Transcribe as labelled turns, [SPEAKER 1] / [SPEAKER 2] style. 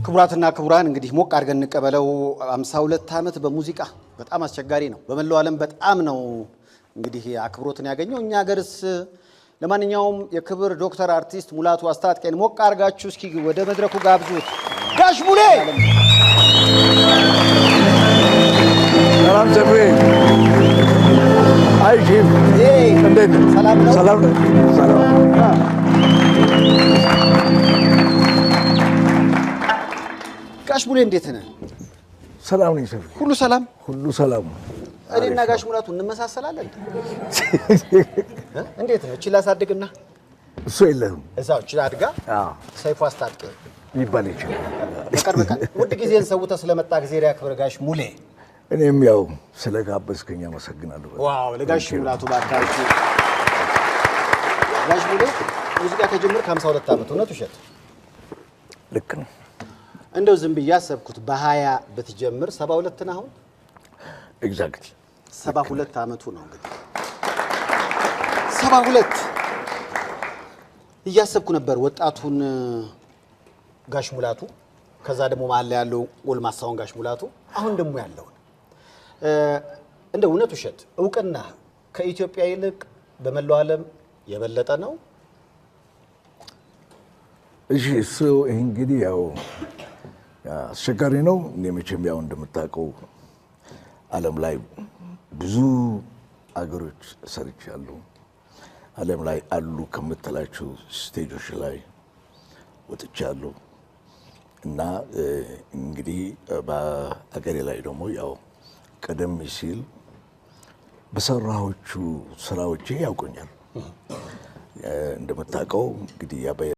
[SPEAKER 1] ክቡራትና ክቡራን እንግዲህ ሞቅ አድርገን እንቀበለው። 52 ዓመት በሙዚቃ በጣም አስቸጋሪ ነው። በመላው ዓለም በጣም ነው እንግዲህ አክብሮትን ያገኘው። እኛ ሀገርስ ለማንኛውም የክብር ዶክተር አርቲስት ሙላቱ አስታጥቄን ሞቅ አድርጋችሁ እስኪ ወደ መድረኩ ጋብዙት። ጋሽ ሙሌ
[SPEAKER 2] ሰላም ሰፊ አይጂም እንዴት
[SPEAKER 1] ሰላም ነው?
[SPEAKER 2] ሰላም ሰላም
[SPEAKER 1] ጋሽ ሙሌ እንዴት ነህ?
[SPEAKER 2] ሰላም ነኝ ሰፊ
[SPEAKER 1] ሁሉ ሰላም
[SPEAKER 2] ሁሉ ሰላም።
[SPEAKER 1] እኔና ጋሽ ሙላቱ እንመሳሰላለን እንዴት ነው? እቺ ላሳድግና
[SPEAKER 2] እሱ የለህም
[SPEAKER 1] እዛው እቺ አድጋ ሰይፉ አስታጥቄ
[SPEAKER 2] ይባል ይችላል።
[SPEAKER 1] በቅርብ ቀን ውድ ጊዜን ሰውተህ ስለመጣ ጊዜ ያክብር ጋሽ ሙሌ።
[SPEAKER 2] እኔም ያው ስለጋበዝከኝ አመሰግናለሁ።
[SPEAKER 1] ዋው ለጋሽ ሙላቱ ባካችሁ። ጋሽ ሙሌ ሙዚቃ ከጀመርክ 52 ዓመት እውነት ውሸት?
[SPEAKER 2] ልክ ነው።
[SPEAKER 1] እንደው ዝም ብዬ አሰብኩት በ20 ብትጀምር 72 ነው አሁን።
[SPEAKER 2] ኤግዛክት
[SPEAKER 1] 72 ዓመቱ ነው እንግዲህ 72 እያሰብኩ ነበር ወጣቱን ጋሽ ሙላቱ፣ ከዛ ደግሞ መሀል ላይ ያለው ጎልማሳውን ጋሽ ሙላቱ፣ አሁን ደግሞ ያለውን እንደው እውነት ውሸት እውቅና ከኢትዮጵያ ይልቅ በመላው ዓለም የበለጠ ነው?
[SPEAKER 2] እሺ እሱ እንግዲህ ያው አስቸጋሪ ነው። እኔ መቼም ያው እንደምታውቀው ዓለም ላይ ብዙ አገሮች ሰርቻለሁ። ዓለም ላይ አሉ ከምትላቸው ስቴጆች ላይ ወጥቻለሁ እና እንግዲህ በአገሬ ላይ ደግሞ ያው ቀደም ሲል በሰራዎቹ ስራዎቼ ያውቁኛል። እንደምታውቀው እንግዲህ